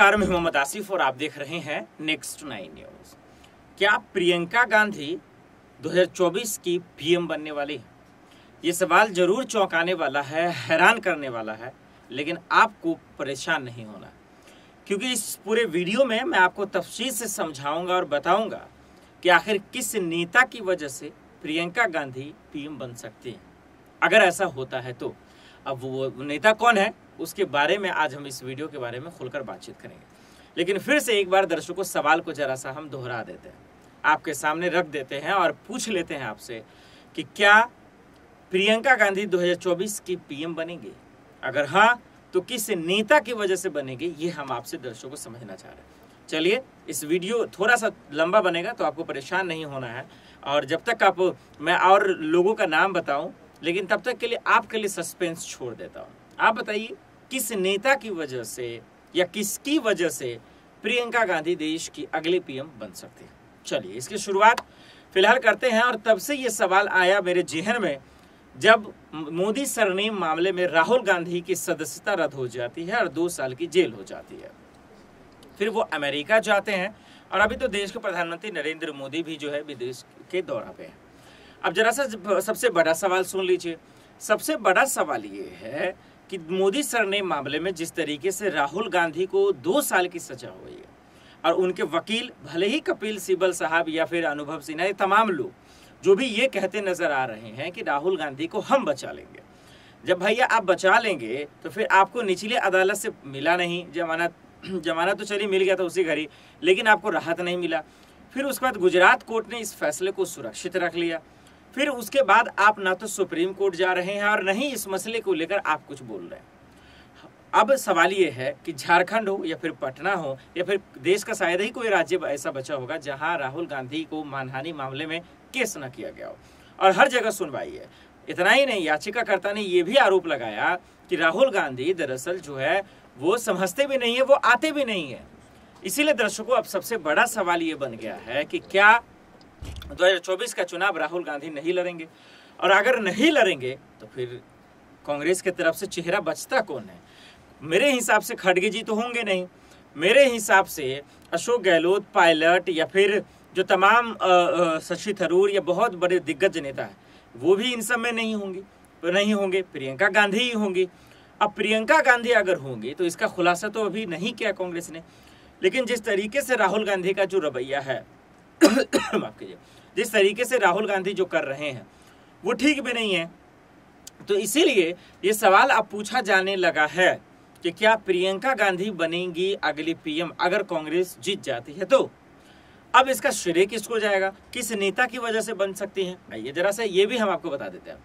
नमस्कार, मैं मोहम्मद आसिफ और आप देख रहे हैं नेक्स्ट 9 न्यूज। क्या प्रियंका गांधी 2024 की पीएम बनने वाली है? ये सवाल जरूर चौंकाने वाला है, हैरान करने वाला है, लेकिन आपको परेशान नहीं होना, क्योंकि इस पूरे वीडियो में मैं आपको तफसील से समझाऊंगा और बताऊंगा कि आखिर किस नेता की वजह से प्रियंका गांधी पीएम बन सकती हैं। अगर ऐसा होता है तो अब वो नेता कौन है, उसके बारे में आज हम इस वीडियो के बारे में खुलकर बातचीत करेंगे। लेकिन फिर से एक बार दर्शकों, सवाल को जरा सा हम दोहरा देते हैं, आपके सामने रख देते हैं और पूछ लेते हैं आपसे कि क्या प्रियंका गांधी 2024 की पीएम बनेगी? अगर हाँ, तो किस नेता की वजह से बनेगी, ये हम आपसे दर्शकों को समझना चाह रहे हैं। चलिए, इस वीडियो थोड़ा सा लंबा बनेगा तो आपको परेशान नहीं होना है, और जब तक मैं और लोगों का नाम बताऊं, लेकिन तब तक के लिए आपके लिए सस्पेंस छोड़ देता हूं। आप बताइए, किस नेता की वजह से या किसकी वजह से प्रियंका गांधी देश की अगली पीएम बन सकती है? चलिए, इसकी शुरुआत फिलहाल करते हैं। और तब से ये सवाल आया मेरे जेहन में जब मोदी सरनेम मामले में राहुल गांधी की सदस्यता रद्द हो जाती है और 2 साल की जेल हो जाती है। फिर वो अमेरिका जाते हैं और अभी तो देश के प्रधानमंत्री नरेंद्र मोदी भी जो है विदेश के दौरा पे हैं। अब जरा सा सबसे बड़ा सवाल सुन लीजिए। सबसे बड़ा सवाल ये है कि मोदी सरनेम मामले में जिस तरीके से राहुल गांधी को 2 साल की सजा हुई है, और उनके वकील, भले ही कपिल सिब्बल साहब या फिर अनुभव सिन्हा, ये तमाम लोग जो भी ये कहते नजर आ रहे हैं कि राहुल गांधी को हम बचा लेंगे। जब भैया आप बचा लेंगे तो फिर आपको निचली अदालत से मिला नहीं जमानत तो चलिए मिल गया था उसी घड़ी, लेकिन आपको राहत नहीं मिला। फिर उसके बाद गुजरात कोर्ट ने इस फैसले को सुरक्षित रख लिया। फिर उसके बाद आप ना तो सुप्रीम कोर्ट जा रहे हैं और नहीं इस मसले को लेकर आप कुछ बोल रहे हैं। अब सवाल ये है कि झारखंड हो या फिर पटना हो या फिर देश का शायद ही कोई राज्य ऐसा बचा होगा जहां राहुल गांधी को मानहानि मामले में केस न किया गया हो, और हर जगह सुनवाई है। इतना ही नहीं, याचिकाकर्ता ने यह भी आरोप लगाया कि राहुल गांधी दरअसल जो है वो समझते भी नहीं है, वो आते भी नहीं है। इसीलिए दर्शकों, अब सबसे बड़ा सवाल ये बन गया है कि क्या 2024 का चुनाव राहुल गांधी नहीं लड़ेंगे? और अगर नहीं लड़ेंगे तो फिर कांग्रेस की तरफ से चेहरा बचता कौन है? मेरे हिसाब से खड़गे जी तो होंगे नहीं। मेरे हिसाब से अशोक गहलोत, पायलट, या फिर जो तमाम शशि थरूर या बहुत बड़े दिग्गज नेता है, वो भी इन सब में नहीं होंगे। प्रियंका गांधी ही होंगी। अब प्रियंका गांधी अगर होंगी तो इसका खुलासा तो अभी नहीं किया कांग्रेस ने, लेकिन जिस तरीके से राहुल गांधी का जो रवैया है माफ कीजिए, जिस तरीके से राहुल गांधी जो कर रहे हैं वो ठीक भी नहीं है। तो इसीलिए ये सवाल अब पूछा जाने लगा है कि क्या प्रियंका गांधी बनेंगी अगली पीएम अगर कांग्रेस जीत जाती है तो? अब इसका श्रेय किसको जाएगा, किस नेता की वजह से बन सकती है? आइए जरा सा ये भी हम आपको बता देते हैं।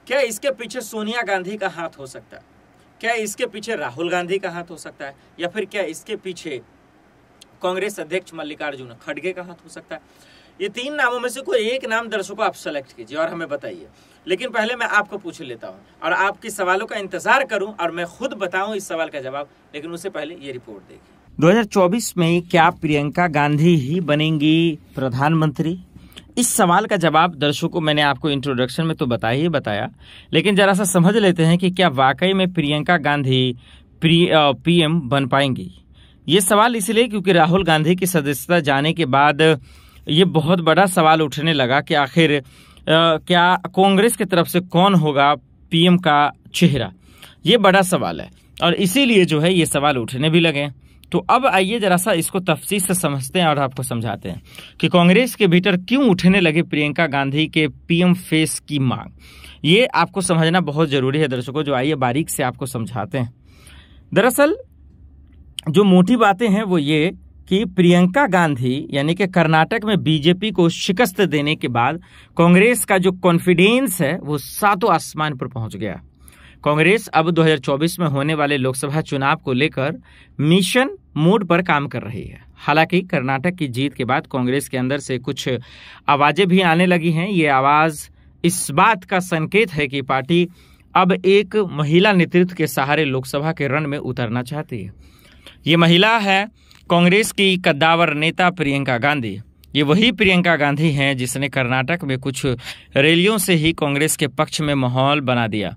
क्या इसके पीछे सोनिया गांधी का हाथ हो सकता है? क्या इसके पीछे राहुल गांधी का हाथ हो सकता है? या फिर क्या इसके पीछे कांग्रेस अध्यक्ष मल्लिकार्जुन खड़गे का हाथ हो सकता है? ये 3 नामों में से कोई एक नाम दर्शकों आप सेलेक्ट कीजिए और हमें बताइए। लेकिन पहले मैं आपको पूछ लेता हूं और आपके सवालों का इंतजार करूं और मैं खुद बताऊं इस सवाल का जवाब, लेकिन उससे पहले ये रिपोर्ट देखिए। 2024 में क्या प्रियंका गांधी ही बनेंगी प्रधानमंत्री? इस सवाल का जवाब दर्शकों मैंने आपको इंट्रोडक्शन में तो बताया, लेकिन जरा सा समझ लेते हैं कि क्या वाकई में प्रियंका गांधी पीएम बन पाएंगी। ये सवाल इसलिए क्योंकि राहुल गांधी की सदस्यता जाने के बाद ये बहुत बड़ा सवाल उठने लगा कि आखिर क्या कांग्रेस की तरफ से कौन होगा पीएम का चेहरा। ये बड़ा सवाल है और इसीलिए जो है ये सवाल उठने भी लगे। तो अब आइए जरा सा इसको तफसील से समझते हैं और आपको समझाते हैं कि कांग्रेस के भीतर क्यों उठने लगे प्रियंका गांधी के पीएम फेस की मांग। ये आपको समझना बहुत जरूरी है दर्शकों, जो आइए बारीक से आपको समझाते हैं। दरअसल जो मोटी बातें हैं वो ये कि प्रियंका गांधी यानी कि कर्नाटक में बीजेपी को शिकस्त देने के बाद कांग्रेस का जो कॉन्फिडेंस है वो 7वें आसमान पर पहुंच गया। कांग्रेस अब 2024 में होने वाले लोकसभा चुनाव को लेकर मिशन मोड पर काम कर रही है। हालांकि कर्नाटक की जीत के बाद कांग्रेस के अंदर से कुछ आवाजें भी आने लगी हैं। ये आवाज इस बात का संकेत है कि पार्टी अब एक महिला नेतृत्व के सहारे लोकसभा के रण में उतरना चाहती है। ये महिला है कांग्रेस की कद्दावर नेता प्रियंका गांधी। ये वही प्रियंका गांधी हैं जिसने कर्नाटक में कुछ रैलियों से ही कांग्रेस के पक्ष में माहौल बना दिया।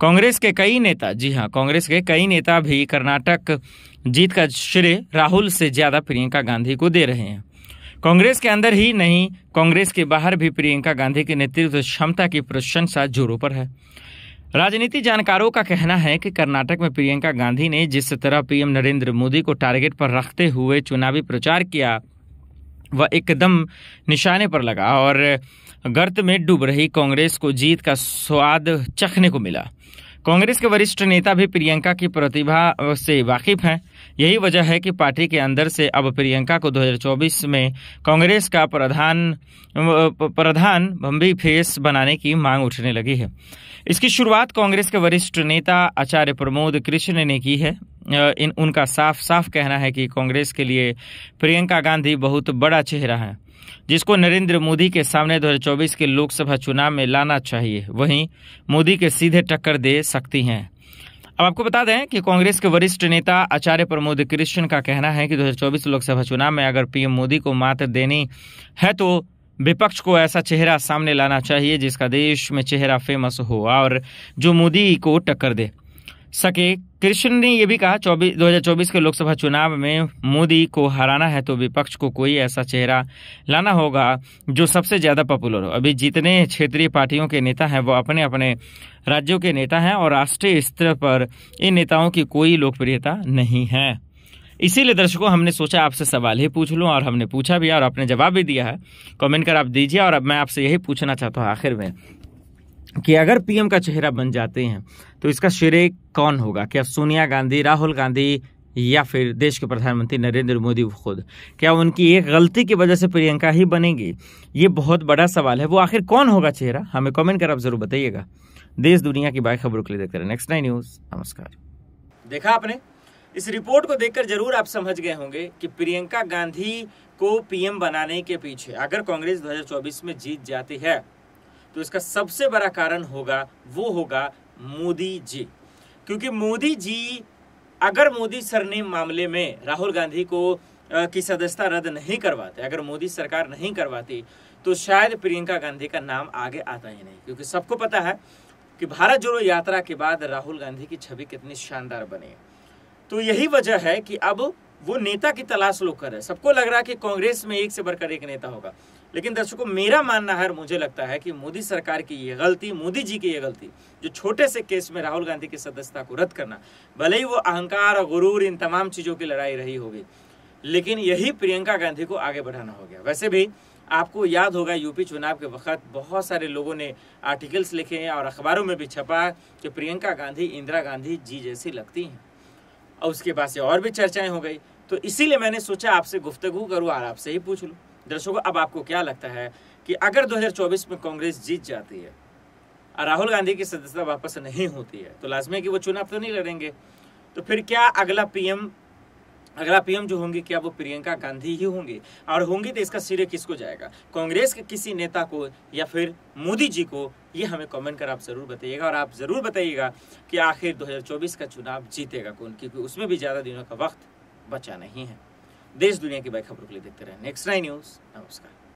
कांग्रेस के कई नेता, जी हाँ, कांग्रेस के कई नेता भी कर्नाटक जीत का श्रेय राहुल से ज्यादा प्रियंका गांधी को दे रहे हैं। कांग्रेस के अंदर ही नहीं, कांग्रेस के बाहर भी प्रियंका गांधी की नेतृत्व क्षमता की प्रशंसा जोरों पर है। राजनीति जानकारों का कहना है कि कर्नाटक में प्रियंका गांधी ने जिस तरह पीएम नरेंद्र मोदी को टारगेट पर रखते हुए चुनावी प्रचार किया, वह एकदम निशाने पर लगा और गर्त में डूब रही कांग्रेस को जीत का स्वाद चखने को मिला। कांग्रेस के वरिष्ठ नेता भी प्रियंका की प्रतिभा से वाकिफ हैं। यही वजह है कि पार्टी के अंदर से अब प्रियंका को 2024 में कांग्रेस का प्रधान बम्बी फेस बनाने की मांग उठने लगी है। इसकी शुरुआत कांग्रेस के वरिष्ठ नेता आचार्य प्रमोद कृष्ण ने की है। उनका साफ साफ कहना है कि कांग्रेस के लिए प्रियंका गांधी बहुत बड़ा चेहरा है, जिसको नरेंद्र मोदी के सामने 2024 के लोकसभा चुनाव में लाना चाहिए। वहीं मोदी के सीधे टक्कर दे सकती हैं। अब आपको बता दें कि कांग्रेस के वरिष्ठ नेता आचार्य प्रमोद कृष्ण का कहना है कि 2024 लोकसभा चुनाव में अगर पीएम मोदी को मात देनी है तो विपक्ष को ऐसा चेहरा सामने लाना चाहिए जिसका देश में चेहरा फेमस हो और जो मोदी को टक्कर दे सके। कृष्ण ने यह भी कहा 2024 के लोकसभा चुनाव में मोदी को हराना है तो विपक्ष को कोई ऐसा चेहरा लाना होगा जो सबसे ज्यादा पॉपुलर हो। अभी जितने क्षेत्रीय पार्टियों के नेता हैं वो अपने अपने राज्यों के नेता हैं और राष्ट्रीय स्तर पर इन नेताओं की कोई लोकप्रियता नहीं है। इसीलिए दर्शकों, हमने सोचा आपसे सवाल ही पूछ लूं और हमने पूछा भी और आपने जवाब भी दिया है। कमेंट कर आप दीजिए। और अब मैं आपसे यही पूछना चाहता हूं आखिर में कि अगर पीएम का चेहरा बन जाते हैं तो इसका श्रेय कौन होगा? क्या सोनिया गांधी, राहुल गांधी या फिर देश के प्रधानमंत्री नरेंद्र मोदी खुद? क्या उनकी एक गलती की वजह से प्रियंका ही बनेगी? ये बहुत बड़ा सवाल है। वो आखिर कौन होगा चेहरा? हमें कमेंट कर आप जरूर बताइएगा। देश दुनिया की बड़ी खबरों के लिए देखते रहे नेक्स्ट 9 न्यूज। नमस्कार। देखा आपने, इस रिपोर्ट को देखकर जरूर आप समझ गए होंगे कि प्रियंका गांधी को पीएम बनाने के पीछे अगर कांग्रेस 2024 में जीत जाती है तो इसका सबसे बड़ा कारण होगा मोदी जी। क्योंकि मोदी जी, अगर मोदी सरनेम मामले में राहुल गांधी को की सदस्यता रद्द नहीं करवाते, अगर मोदी सरकार नहीं करवाती तो शायद प्रियंका गांधी का नाम आगे आता ही नहीं। क्योंकि सबको पता है कि भारत जोड़ो यात्रा के बाद राहुल गांधी की छवि कितनी शानदार बनी। तो यही वजह है कि अब वो नेता की तलाश लोग कर रहे हैं। सबको लग रहा है कि कांग्रेस में एक से बढ़कर एक नेता होगा, लेकिन दर्शकों मेरा मानना है, मुझे लगता है कि मोदी सरकार की ये गलती, मोदी जी की ये गलती, जो छोटे से केस में राहुल गांधी की सदस्यता को रद्द करना, भले ही वो अहंकार और गुरूर इन तमाम चीजों की लड़ाई रही होगी, लेकिन यही प्रियंका गांधी को आगे बढ़ाना हो गया। वैसे भी आपको याद होगा यूपी चुनाव के वक्त बहुत सारे लोगों ने आर्टिकल्स लिखे हैं और अखबारों में भी छपा कि प्रियंका गांधी इंदिरा गांधी जी जैसी लगती हैं, और उसके बाद से और भी चर्चाएं हो गई। तो इसीलिए मैंने सोचा आपसे गुफ्तगू करूं और आपसे ही पूछ लूं। दर्शकों, अब आपको क्या लगता है कि अगर 2024 में कांग्रेस जीत जाती है और राहुल गांधी की सदस्यता वापस नहीं होती है तो लाजमी है कि वो चुनाव तो नहीं लड़ेंगे, तो फिर क्या अगला पीएम जो होंगे क्या वो प्रियंका गांधी ही होंगी? और होंगी तो इसका श्रेय किसको जाएगा? कांग्रेस के किसी नेता को या फिर मोदी जी को? ये हमें कमेंट कर आप जरूर बताइएगा। और आप जरूर बताइएगा कि आखिर 2024 का चुनाव जीतेगा कौन, क्योंकि उसमें भी ज्यादा दिनों का वक्त बचा नहीं है। देश दुनिया की बड़ी खबरों के लिए देखते रहे नेक्स्ट 9 न्यूज। नमस्कार।